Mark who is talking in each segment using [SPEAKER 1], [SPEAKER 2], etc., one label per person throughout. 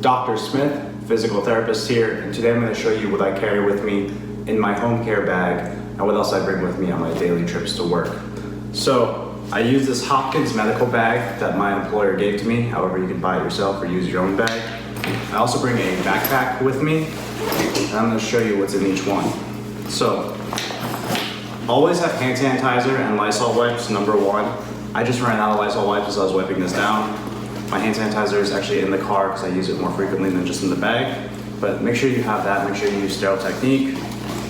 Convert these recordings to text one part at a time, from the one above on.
[SPEAKER 1] Dr. Smith, physical therapist here, and today I'm going to show you what I carry with me in my home care bag and what else I bring with me on my daily trips to work. So I use this Hopkins medical bag that my employer gave to me. However, you can buy it yourself or use your own bag. I also bring a backpack with me, and I'm going to show you what's in each one. So always have hand sanitizer and Lysol wipes, number one. I just ran out of Lysol wipes as I was wiping this down. My hand sanitizer is actually in the car because I use it more frequently than just in the bag. But make sure you have that, make sure you use sterile technique,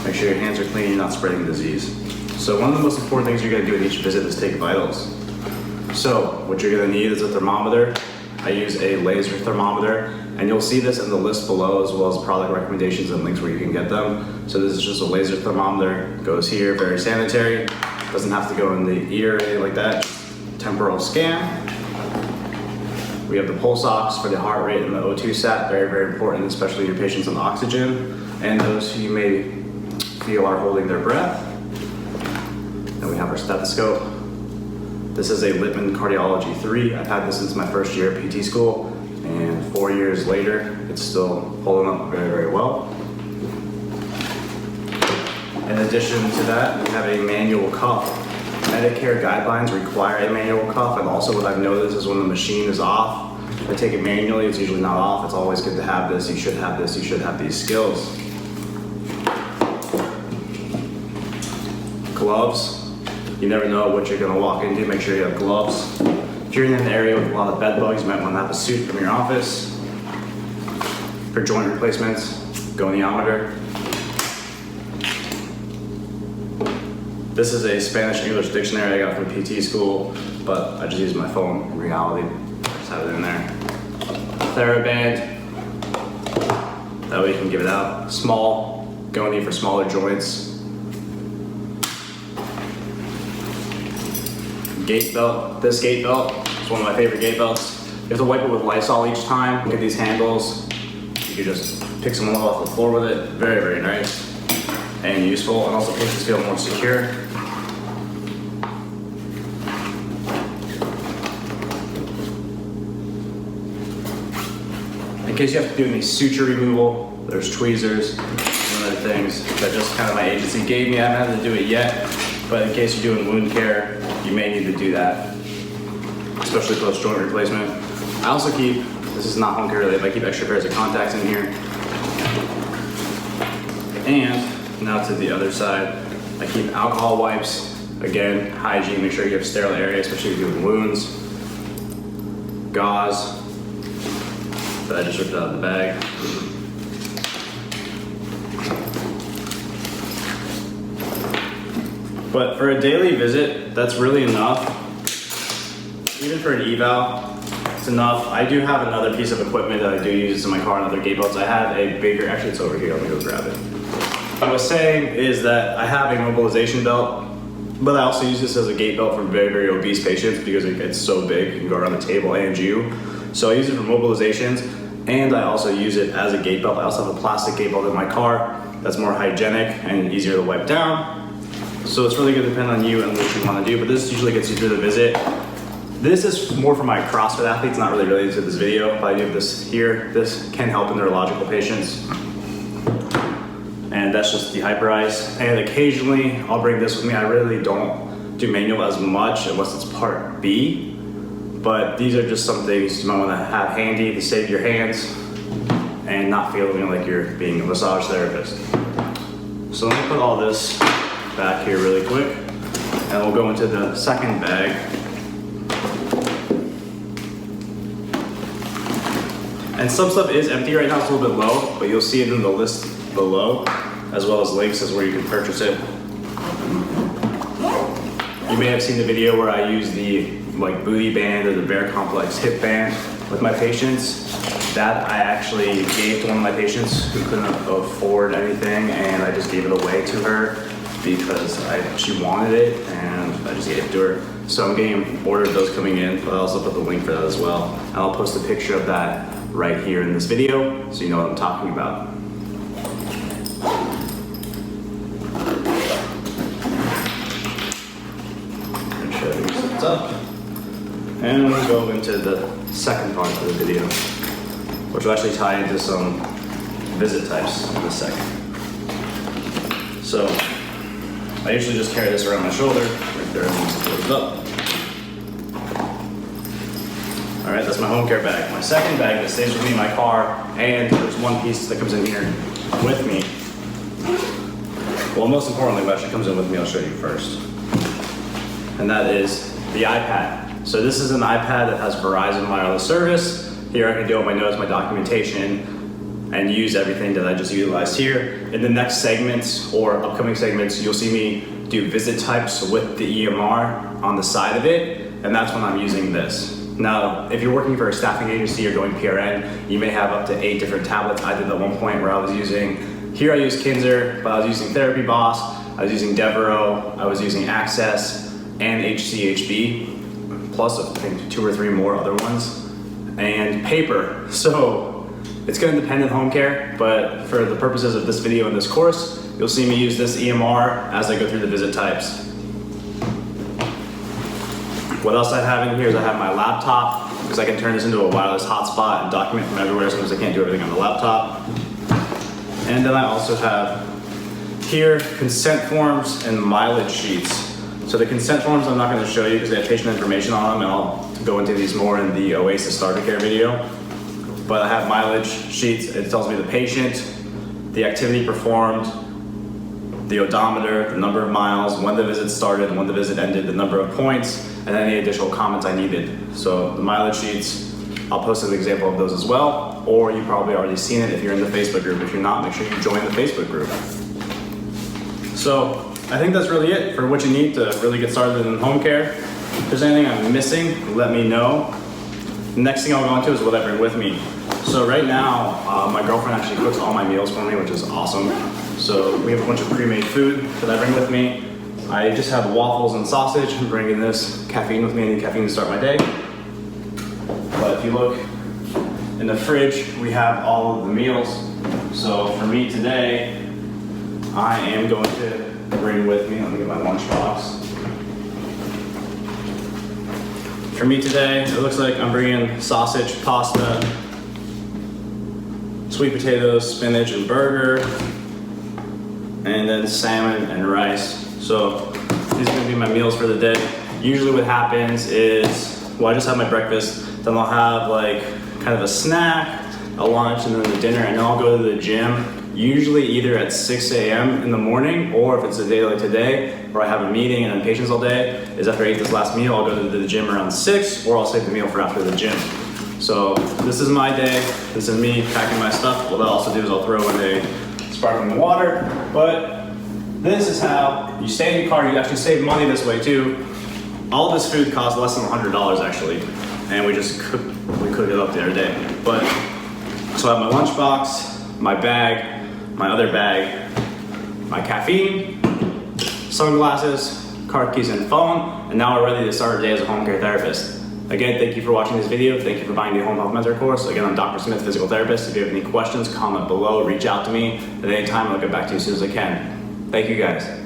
[SPEAKER 1] make sure your hands are clean, you're not spreading disease. So one of the most important things you're gonna do at each visit is take vitals. So what you're gonna need is a thermometer. I use a laser thermometer, and you'll see this in the list below as well as product recommendations and links where you can get them. So this is just a laser thermometer, goes here, very sanitary. Doesn't have to go in the ear or anything like that. Temporal scan. We have the pulse ox for the heart rate and the O2 sat, very, very important, especially your patients on oxygen and those who you may feel are holding their breath. Then we have our stethoscope. This is a Littman Cardiology 3. I've had this since my first year at PT school, and 4 years later, it's still holding up very, very well. In addition to that, we have a manual cuff. Medicare guidelines require a manual cuff, and also what I've noticed is when the machine is off, if I take it manually, it's usually not off. It's always good to have this. You should have this. You should have these skills. Gloves. You never know what you're going to walk into. Make sure you have gloves. If you're in an area with a lot of bed bugs, you might want to have a suit from your office. For joint replacements, goniometer. This is a Spanish-English dictionary I got from PT school, but I just use my phone in reality. Just have it in there. TheraBand. That way you can give it out. Small, goni for smaller joints. Gait belt. This gait belt is one of my favorite gait belts. You have to wipe it with Lysol each time. Look at these handles. You can just pick someone up off the floor with it. Very, very nice and useful, and also patients feel more secure. In case you have to do any suture removal, there's tweezers and other things that just kind of my agency gave me. I haven't had to do it yet, but in case you're doing wound care, you may need to do that, especially post joint replacement. I also keep, this is not home care related, but I keep extra pairs of contacts in here. And now to the other side, I keep alcohol wipes. Again, hygiene, make sure you have sterile area, especially if you're doing wounds. Gauze that I just ripped out of the bag. But for a daily visit, that's really enough. Even for an eval, it's enough. I do have another piece of equipment that I do use in my car, another gait belts. I have a bigger, actually it's over here, let me go grab it. What I was saying is that I have a mobilization belt, but I also use this as a gait belt for very, very obese patients because it gets so big, it can go around the table and you. So I use it for mobilizations, and I also use it as a gait belt. I also have a plastic gait belt in my car that's more hygienic and easier to wipe down. So it's really going to depend on you and what you want to do, but this usually gets you through the visit. This is more for my CrossFit athletes, not really related to this video, but I do this here. This can help in neurological patients. And that's just dehyperized. And occasionally I'll bring this with me. I really don't do manual as much unless it's part B, but these are just some things you might want to have handy to save your hands and not feeling like you're being a massage therapist. So let me put all this back here really quick, and we'll go into the second bag. And some stuff is empty right now, it's a little bit low, but you'll see it in the list below, as well as links as where you can purchase it. You may have seen the video where I use the booty band or the Bear Complex hip band with my patients. That I actually gave to one of my patients who couldn't afford anything, and I just gave it away to her because she wanted it, and I just gave it to her. So I'm getting ordered those coming in, but I'll also put the link for that as well. And I'll post a picture of that right here in this video so you know what I'm talking about. Make sure everything sets up. And we'll go into the second part of the video. which will actually tie into some visit types in a second. So I usually just carry this around my shoulder, right there, and close up. All right, that's my home care bag. My second bag that stays with me in my car, and there's one piece that comes in here with me. Well, most importantly, what actually comes in with me, I'll show you first. And that is the iPad. So this is an iPad that has Verizon wireless service. Here I can do all my notes, my documentation, and use everything that I just utilized here. In the next segments or upcoming segments, you'll see me do visit types with the EMR on the side of it, and that's when I'm using this. Now, if you're working for a staffing agency or going PRN, you may have up to 8 different tablets. I did at one point where I was using, here I use Kinzer, but I was using Therapy Boss, I was using Devereaux, I was using Access, and HCHB, plus I think 2 or 3 more other ones, and paper. So it's gonna depend on home care, but for the purposes of this video and this course, you'll see me use this EMR as I go through the visit types. What else I have in here is I have my laptop, because I can turn this into a wireless hotspot and document from everywhere, sometimes I can't do everything on the laptop. And then I also have here consent forms and mileage sheets. So the consent forms I'm not going to show you because they have patient information on them, and I'll go into these more in the Oasis Starter Care video. But I have mileage sheets. It tells me the patient, the activity performed, the odometer, the number of miles, when the visit started, when the visit ended, the number of points, and any additional comments I needed. So the mileage sheets, I'll post an example of those as well, or you've probably already seen it if you're in the Facebook group. If you're not, make sure you join the Facebook group. So I think that's really it for what you need to really get started in home care. If there's anything I'm missing, let me know. The next thing I'll go into is what I bring with me. So right now, my girlfriend actually cooks all my meals for me, which is awesome. So we have a bunch of pre-made food that I bring with me. I just have waffles and sausage. I'm bringing this caffeine with me. I need caffeine to start my day. But if you look in the fridge, we have all of the meals. So for me today, I am going to bring with me, let me get my lunchbox. For me today, it looks like I'm bringing sausage, pasta, sweet potatoes, spinach, and burger, and then salmon and rice. So these are gonna be my meals for the day. Usually what happens is, well, I just have my breakfast, then I'll have like kind of a snack, a lunch, and then the dinner, and then I'll go to the gym, usually either at 6 a.m. in the morning, or if it's a day like today, where I have a meeting and then patients all day, is after I eat this last meal, I'll go to the gym around 6, or I'll save the meal for after the gym. So this is my day, this is me packing my stuff. What I'll also do is I'll throw in a sparkling water, but this is how you stay in your car. You actually save money this way too. All this food costs less than $100 actually, and we cook it up the other day. But so I have my lunchbox, my bag, my other bag, my caffeine, sunglasses, car keys, and phone, and now we're ready to start our day as a home care therapist. Again, thank you for watching this video. Thank you for buying the Home Health Mentor course. Again, I'm Dr. Smith, physical therapist. If you have any questions, comment below, reach out to me at any time, and I'll get back to you as soon as I can. Thank you guys.